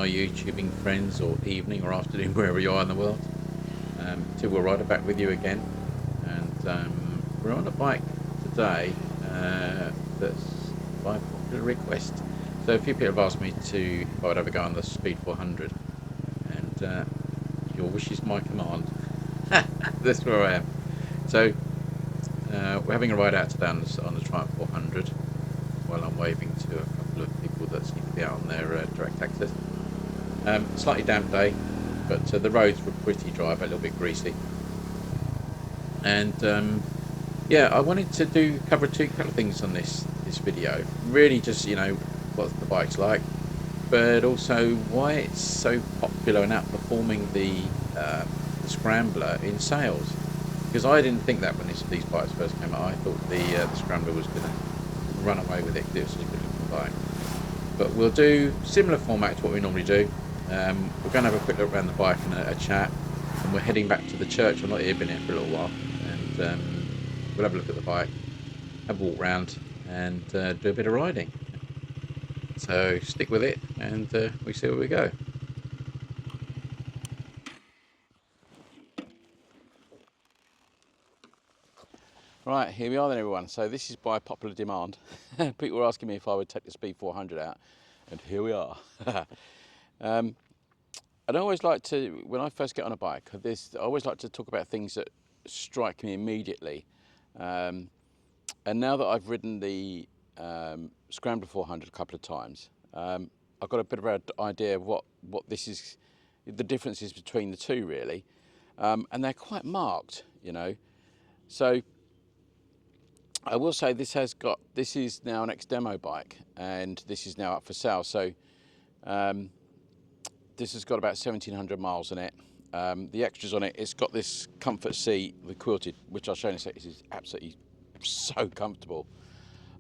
my YouTubing friends, or evening or afternoon, wherever you are in the world. Two Wheel Rider back with you again, and we're on a bike today that's by popular request. So a few people have asked me if I would ever go on the Speed 400, and your wish is my command. That's where I am. So we're having a ride out today on the Triumph 400, while I'm waving to a couple of people that seem to be out on their direct access. Slightly damp day, but the roads were pretty dry, but a little bit greasy. And yeah, I wanted to cover a couple of things on this video. Really, just what the bike's like, but also why it's so popular and outperforming the Scrambler in sales. Because I didn't think that when these bikes first came out. I thought the Scrambler was going to run away with it because it was such a good looking bike. But we'll do similar format to what we normally do. We're going to have a quick look around the bike and a chat, and we're heading back to the church. I've not been here for a little while, and we'll have a look at the bike, have a walk round, and do a bit of riding. So stick with it, and we see where we go. Right, here we are then, everyone. So this is by popular demand. People were asking me if I would take the Speed 400 out, and here we are. I'd always like to, when I first get on a bike, I always like to talk about things that strike me immediately. And now that I've ridden the Scrambler 400 a couple of times, I've got a bit of an idea of what this is, the differences between the two, really. And they're quite marked, So I will say this is now an ex-demo bike, and this is now up for sale. So this has got about 1,700 miles on it. The extras on it, it's got this comfort seat, the quilted, which I'll show you in a sec. This is absolutely so comfortable.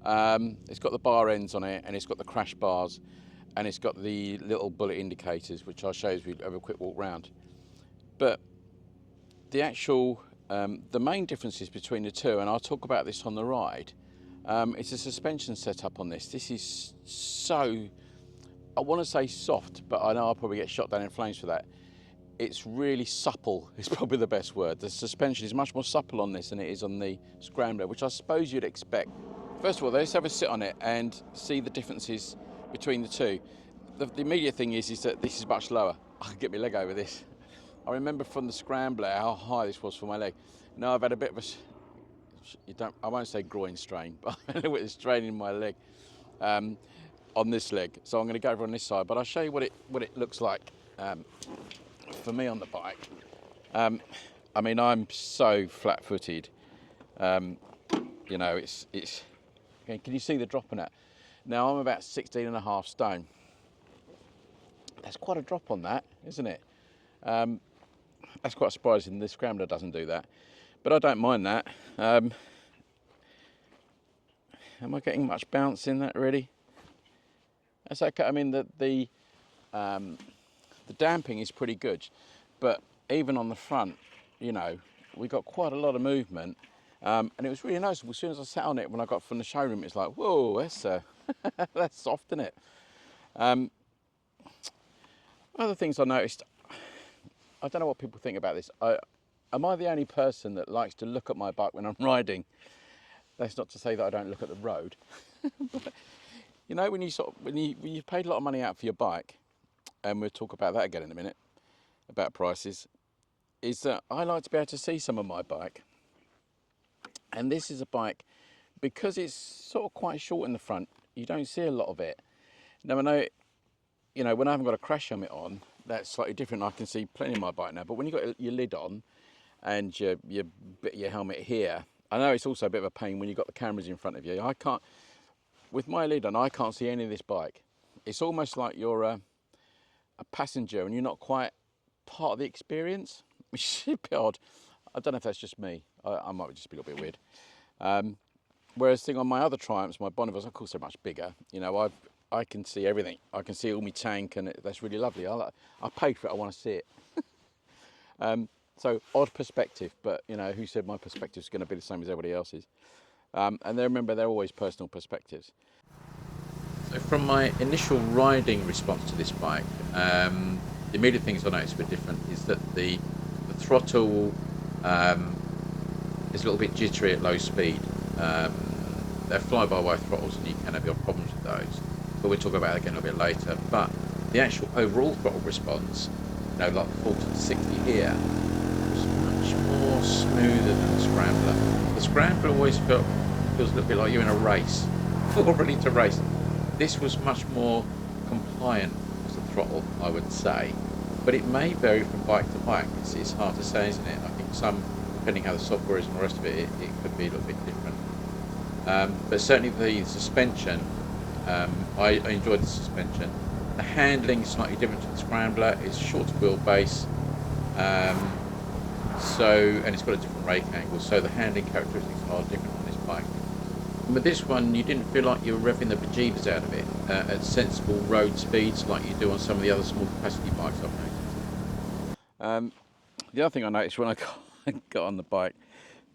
It's got the bar ends on it, and it's got the crash bars, and it's got the little bullet indicators, which I'll show you as we have a quick walk round. But the actual, the main differences between the two, and I'll talk about this on the ride, it's a suspension setup on this. This is so, I want to say soft, but I know I'll probably get shot down in flames for that. It's really supple, is probably the best word. The suspension is much more supple on this than it is on the Scrambler, which I suppose you'd expect. First of all, let's have a sit on it and see the differences between the two. The immediate thing is that this is much lower. I can get my leg over this. I remember from the Scrambler how high this was for my leg. Now I've had a bit of I won't say groin strain, but a little bit of strain in my leg. On this leg, so I'm going to go over on this side, but I'll show you what it looks like for me on the bike. I mean, I'm so flat-footed. It's. Okay, can you see the drop in that? Now I'm about 16.5 stone. That's quite a drop on that, isn't it? That's quite surprising. The Scrambler doesn't do that, but I don't mind that. Am I getting much bounce in that, really? That's okay. I mean, the damping is pretty good, but even on the front, we got quite a lot of movement, and it was really noticeable. As soon as I sat on it, when I got from the showroom, it's like, whoa, that's that's soft, isn't it? Other things I noticed, I don't know what people think about this. Am I the only person that likes to look at my bike when I'm riding? That's not to say that I don't look at the road. But, when you've paid a lot of money out for your bike, and we'll talk about that again in a minute, about prices, is that I like to be able to see some of my bike. And this is a bike, because it's sort of quite short in the front, you don't see a lot of it. Now I know, when I haven't got a crash helmet on, that's slightly different. I can see plenty of my bike now, but when you've got your lid on and your helmet here, I know it's also a bit of a pain when you've got the cameras in front of you. With my lid on, I can't see any of this bike. It's almost like you're a passenger and you're not quite part of the experience, which is a bit odd. I don't know if that's just me. I might just be a little bit weird. Whereas on my other Triumphs, my Bonneville's, of course, they're much bigger. I can see everything. I can see all my tank, and that's really lovely. I paid for it. I want to see it. So odd perspective, but who said my perspective is going to be the same as everybody else's? And remember, they're always personal perspectives. So from my initial riding response to this bike, the immediate things I noticed were different. Is that the throttle um, is a little bit jittery at low speed. They're fly-by-wire throttles, and you can have your problems with those. But we'll talk about that again a little bit later. But the actual overall throttle response, like 40 to 60 here, was much more smoother than the Scrambler. The Scrambler always feels a little bit like you're in a race, or ready to race. This was much more compliant as a throttle, I would say, but it may vary from bike to bike. It's hard to say, isn't it? I think some, depending how the software is and the rest of it could be a little bit different. But certainly the suspension, I enjoyed the suspension. The handling is slightly different to the Scrambler. It's shorter wheelbase, um, and it's got a different rake angle. So the handling characteristics are different on this bike. With this one, you didn't feel like you were revving the bejeebers out of it at sensible road speeds like you do on some of the other small capacity bikes I've noticed. The other thing I noticed when I got on the bike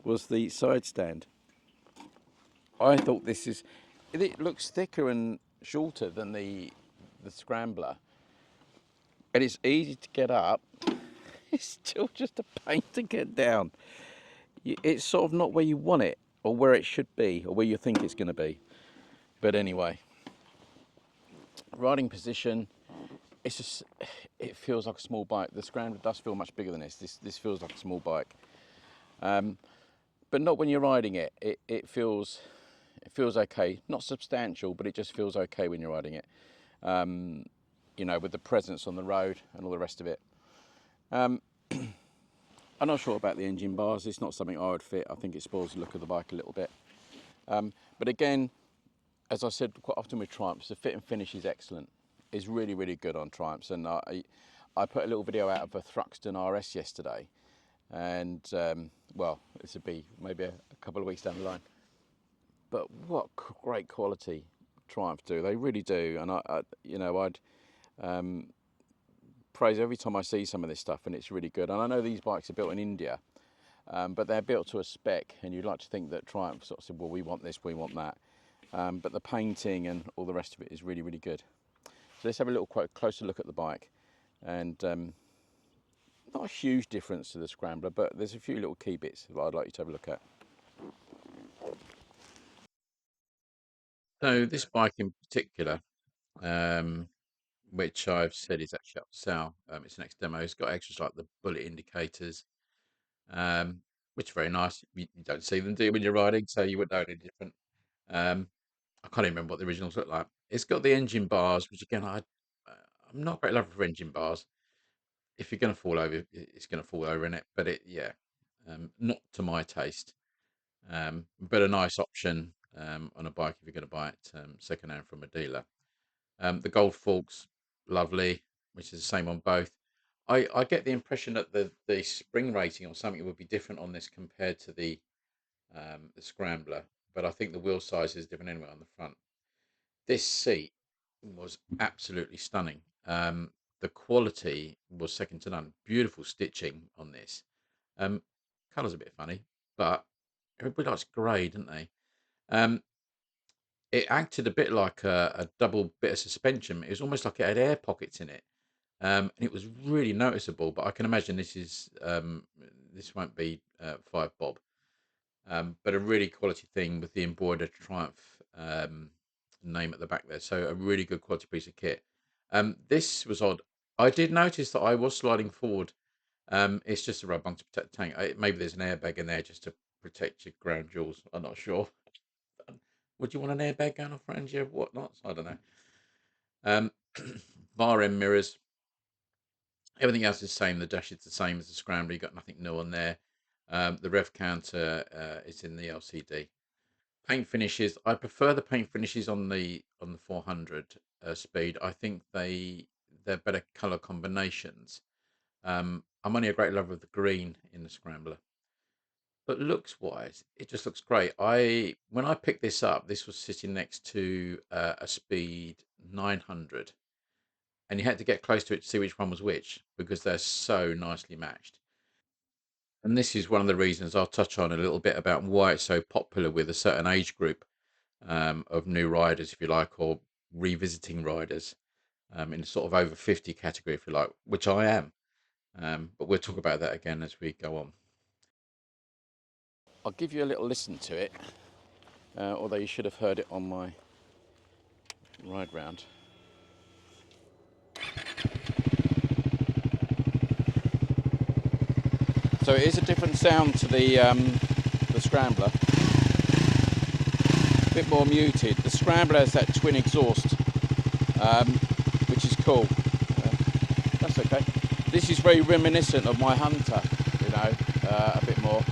was the side stand. I thought it looks thicker and shorter than the Scrambler, and it's easy to get up. It's still just a pain to get down. It's sort of not where you want it, or where it should be, or where you think it's going to be. But anyway, riding position, it feels like a small bike. The Scrambler does feel much bigger than this. This feels like a small bike, but not when you're riding it. It feels okay. Not substantial, but it just feels okay when you're riding it. With the presence on the road and all the rest of it. Um, I'm not sure about the engine bars. It's not something I would fit. I think it spoils the look of the bike a little bit. But again, as I said quite often with Triumphs, the fit and finish is excellent. It's really, really good on Triumphs. And I put a little video out of a Thruxton RS yesterday. And, this would be maybe a couple of weeks down the line. But what great quality Triumph do. They really do. And, I'd praise every time I see some of this stuff, and it's really good. And I know these bikes are built in India, but they're built to a spec, and you'd like to think that Triumph sort of said, well, we want this, we want that. But the painting and all the rest of it is really, really good. So let's have a little closer look at the bike. And not a huge difference to the Scrambler, but there's a few little key bits that I'd like you to have a look at. So this bike in particular, um, which I've said is actually up for sale, it's an ex demo. It's got extras like the bullet indicators, um, which are very nice. You don't see them, do you, when you're riding, so you wouldn't know any different. Um, I can't even remember what the originals look like. It's got the engine bars, which again, I'm not a great lover for engine bars. If you're going to fall over, it's going to fall over in it. But yeah, not to my taste. But a nice option on a bike if you're going to buy it second hand from a dealer. The gold forks, lovely, which is the same on both. I get the impression that the spring rating or something would be different on this compared to the Scrambler, but I think the wheel size is different anyway on the front. This seat was absolutely stunning. The quality was second to none. Beautiful stitching on this. Um, Colour's a bit funny, but everybody likes grey, didn't they? Um, it acted a bit like a double bit of suspension. It was almost like it had air pockets in it, and it was really noticeable. But I can imagine this won't be 5 bob, but a really quality thing with the embroidered Triumph name at the back there. So a really good quality piece of kit. This was odd. I did notice that I was sliding forward. It's just a rub bump to protect the tank. Maybe there's an airbag in there just to protect your ground jewels. I'm not sure. Would you want an airbag going off around your whatnots? I don't know. Um, bar end mirrors. Everything else is the same. The dash is the same as the Scrambler. You got nothing new on there. The rev counter is in the LCD. Paint finishes. I prefer the paint finishes on the 400 speed. I think they're better color combinations. I'm only a great lover of the green in the Scrambler, but looks wise, it just looks great. When I picked this up, this was sitting next to a speed 900, and you had to get close to it to see which one was which because they're so nicely matched. And this is one of the reasons I'll touch on a little bit about why it's so popular with a certain age group of new riders, if you like, or revisiting riders in sort of over 50 category, if you like, which I am. But we'll talk about that again as we go on. I'll give you a little listen to it, although you should have heard it on my ride round. So it is a different sound to the Scrambler. A bit more muted. The Scrambler has that twin exhaust, which is cool. That's okay. This is very reminiscent of my Hunter, you know, a bit more.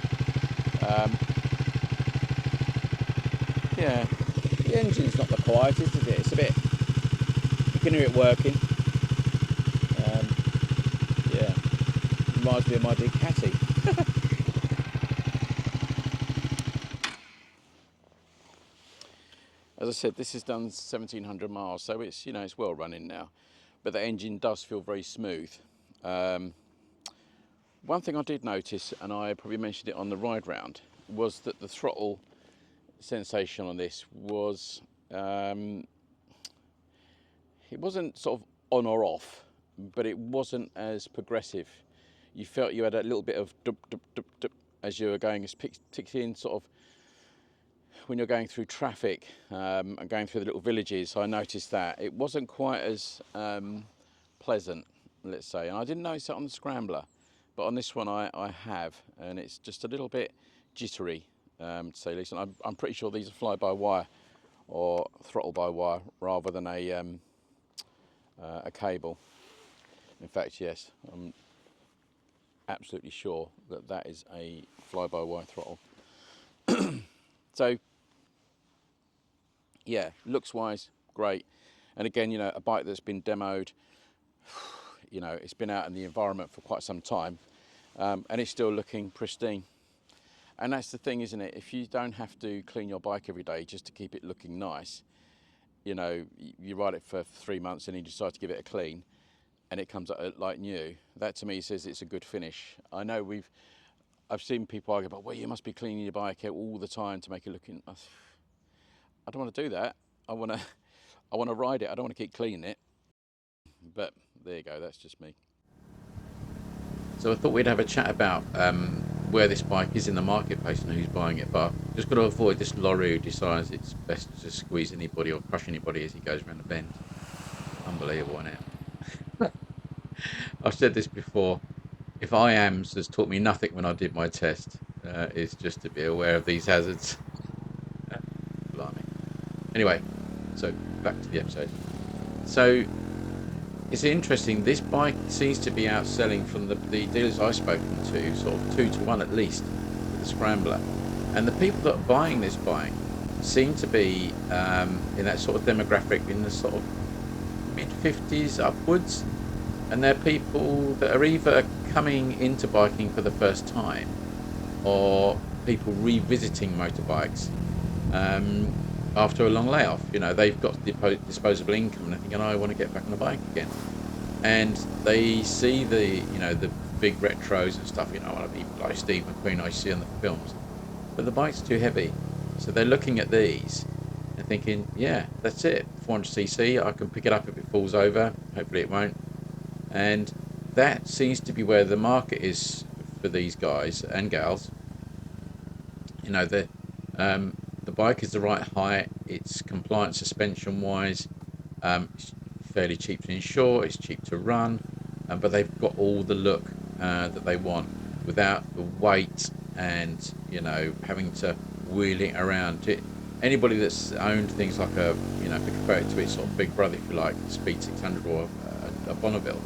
Yeah, the engine's not the quietest, is it? It's a bit, you can hear it working. Yeah, reminds me of my big Catty. As I said, this has done 1,700 miles, so it's, you know, it's well running now. But the engine does feel very smooth. One thing I did notice, and I probably mentioned it on the ride round, was that the throttle sensation on this was, it wasn't sort of on or off, but it wasn't as progressive. You felt you had a little bit of dup, dup, dup, dup as you were going, particularly in sort of when you're going through traffic and going through the little villages. I noticed that it wasn't quite as pleasant, let's say, and I didn't notice that on the Scrambler, but on this one I have, and it's just a little bit jittery, to say the least. And I'm pretty sure these are fly-by-wire or throttle-by-wire rather than a cable. In fact, yes, I'm absolutely sure that that is a fly-by-wire throttle. So yeah, looks wise, great. And again, you know, a bike that's been demoed, you know, it's been out in the environment for quite some time, and it's still looking pristine. And that's the thing, isn't it? If you don't have to clean your bike every day just to keep it looking nice, you know, you ride it for 3 months and you decide to give it a clean and it comes out like new, that to me says it's a good finish. I know I've seen people argue about, well, you must be cleaning your bike out all the time to make it look. I don't want to do that. I want to ride it. I don't want to keep cleaning it. But there you go. That's just me. So I thought we'd have a chat about where this bike is in the marketplace and who's buying it. But I've just got to avoid this lorry who decides it's best to squeeze anybody or crush anybody as he goes around the bend. Unbelievable, isn't it? I've said this before. If IAMS has taught me nothing when I did my test, is just to be aware of these hazards. Blimey. Anyway, so back to the episode. So it's interesting, this bike seems to be outselling from the dealers I've spoken to, sort of 2 to 1 at least, with the Scrambler. And the people that are buying this bike seem to be in that sort of demographic, in the sort of mid-50s upwards. And they're people that are either coming into biking for the first time or people revisiting motorbikes after a long layoff. You know, they've got disposable income and they're thinking, I want to get back on a bike again. And they see the, you know, the big retros and stuff, you know, I want to be like Steve McQueen I see on the films. But the bike's too heavy. So they're looking at these and thinking, yeah, that's it, 400cc, I can pick it up if it falls over, hopefully it won't. And that seems to be where the market is for these guys and gals. You know, the bike is the right height, it's compliant suspension wise, it's fairly cheap to insure, it's cheap to run, but they've got all the look that they want without the weight and, you know, having to wheel it around. Anybody that's owned things like a, you know, if you compare it to its sort of big brother, if you like, the Speed 600 or a Bonneville,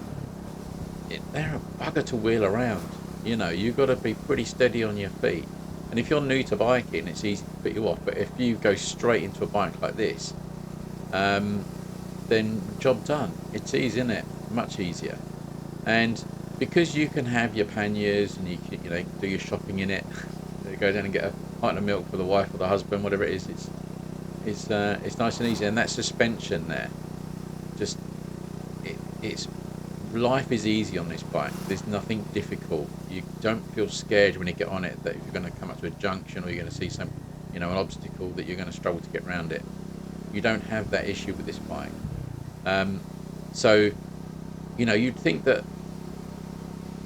they're a bugger to wheel around. You know, you've got to be pretty steady on your feet. And if you're new to biking, it's easy to put you off. But if you go straight into a bike like this, then job done. It's easy, isn't it? Much easier. And because you can have your panniers and you can, you know, do your shopping in it, go down and get a pint of milk for the wife or the husband, whatever it is. It's nice and easy. And that suspension there, just it's life is easy on this bike. There's nothing difficult. You don't feel scared when you get on it that if you're going to come up to a junction or you're going to see some, you know, an obstacle that you're going to struggle to get around it. You don't have that issue with this bike. So, you know, you'd think that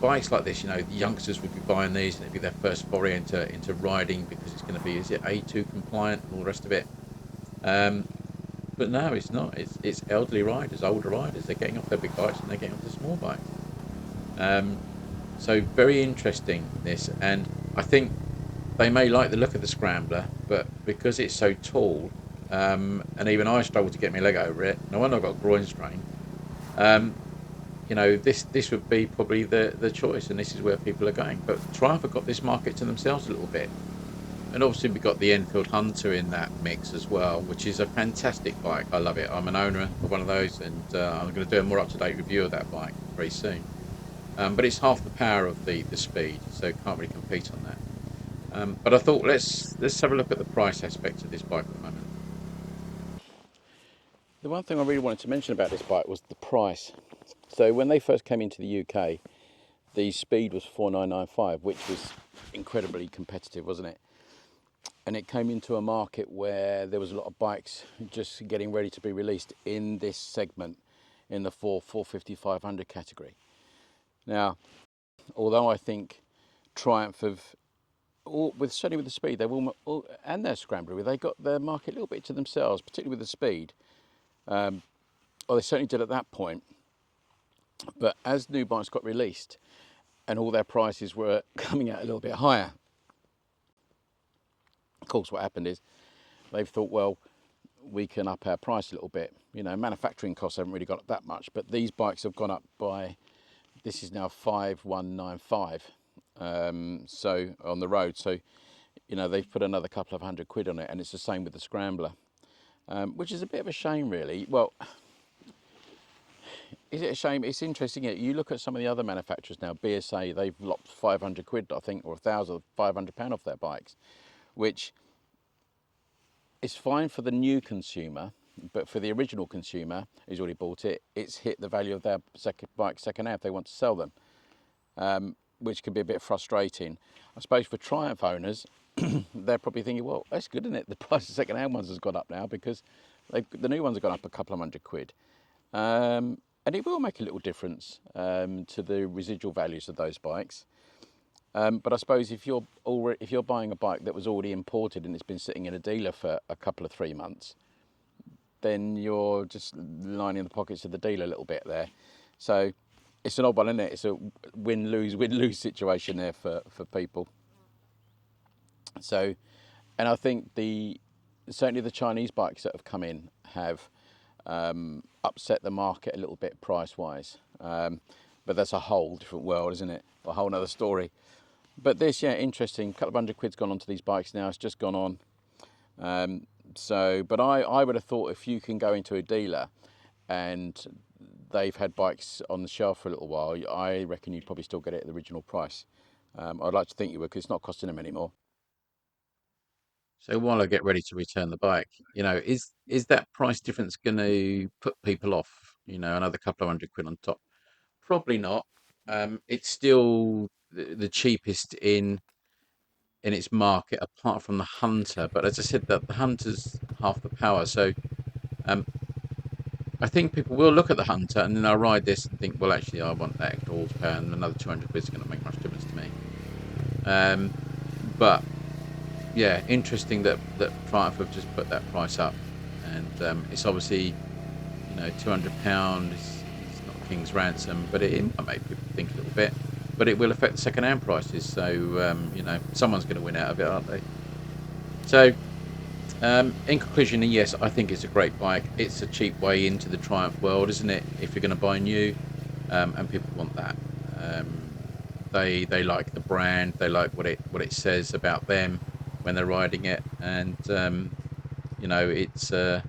bikes like this, you know, the youngsters would be buying these and it'd be their first foray into riding, because it's going to be, is it A2 compliant and all the rest of it. But no, it's not. It's elderly riders, older riders. They're getting off their big bikes and they're getting off the small bikes. So very interesting, this. And I think they may like the look of the Scrambler, but because it's so tall, and even I struggle to get my leg over it. No wonder I've got a groin strain. You know, this would be probably the choice, and this is where people are going. But Triumph have got this market to themselves a little bit. And obviously we've got the Enfield Hunter in that mix as well, which is a fantastic bike. I love it. I'm an owner of one of those, and I'm going to do a more up-to-date review of that bike very soon. But it's half the power of the speed, so can't really compete on that. But I thought let's have a look at the price aspect of this bike at the moment. The one thing I really wanted to mention about this bike was the price. So when they first came into the UK, the speed was 4995, which was incredibly competitive, wasn't it? And it came into a market where there was a lot of bikes just getting ready to be released in this segment, in the 450, 500 category. Now, although I think Triumph have, certainly with the speed, they've all, and their Scrambler, they got their market a little bit to themselves, particularly with the speed. Or they certainly did at that point. But as new bikes got released and all their prices were coming out a little bit higher, of course, what happened is they've thought, well, we can up our price a little bit. You know, manufacturing costs haven't really gone up that much, but these bikes have gone up by, this is now 5195. So on the road, so you know they've put another couple of £100 on it, and it's the same with the Scrambler, which is a bit of a shame, really. Well, is it a shame? It's interesting. You look at some of the other manufacturers now. BSA, they've lopped £500, I think, or £1,500 off their bikes, which is fine for the new consumer, but for the original consumer who's already bought it, it's hit the value of their bike second hand if they want to sell them, which can be a bit frustrating. I suppose for Triumph owners, they're probably thinking, well, that's good, isn't it? The price of second hand ones has gone up now because the new ones have gone up a couple of £100. And it will make a little difference to the residual values of those bikes. But I suppose if you're buying a bike that was already imported and it's been sitting in a dealer for a couple of 3 months, then you're just lining the pockets of the dealer a little bit there. So it's an odd one, isn't it? It's a win-lose situation there for people. So, and I think certainly the Chinese bikes that have come in have upset the market a little bit price-wise. But that's a whole different world, isn't it? A whole other story. But this, yeah, interesting. A couple of £100's gone onto these bikes now. It's just gone on. But I would have thought if you can go into a dealer and they've had bikes on the shelf for a little while, I reckon you'd probably still get it at the original price. I'd like to think you would, because it's not costing them anymore. So while I get ready to return the bike, you know, is that price difference going to put people off? You know, another couple of £100 on top? Probably not. It's still the cheapest in its market, apart from the Hunter. But as I said, that the Hunter's half the power. So I think people will look at the Hunter and then they'll ride this and think, well, actually, I want that extra horsepower, and another £200 is going to make much difference to me. But yeah, interesting that Triumph have just put that price up, and it's obviously, you know, £200 is not king's ransom, but it might make people think a little bit. But it will affect the second-hand prices, so you know, someone's going to win out of it, aren't they? So, in conclusion, yes, I think it's a great bike. It's a cheap way into the Triumph world, isn't it? If you're going to buy new, and people want that. They like the brand. They like what it says about them when they're riding it, and you know, it's a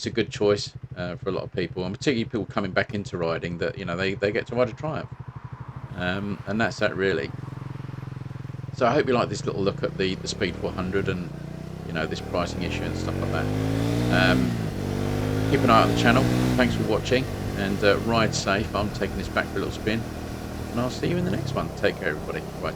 good choice for a lot of people, and particularly people coming back into riding, that, you know, they get to ride a Triumph, and that's that really. So I hope you like this little look at the Speed 400 and, you know, this pricing issue and stuff like that. Keep an eye on the channel. Thanks for watching, and ride safe. I'm taking this back for a little spin, and I'll see you in the next one. Take care, everybody. Bye.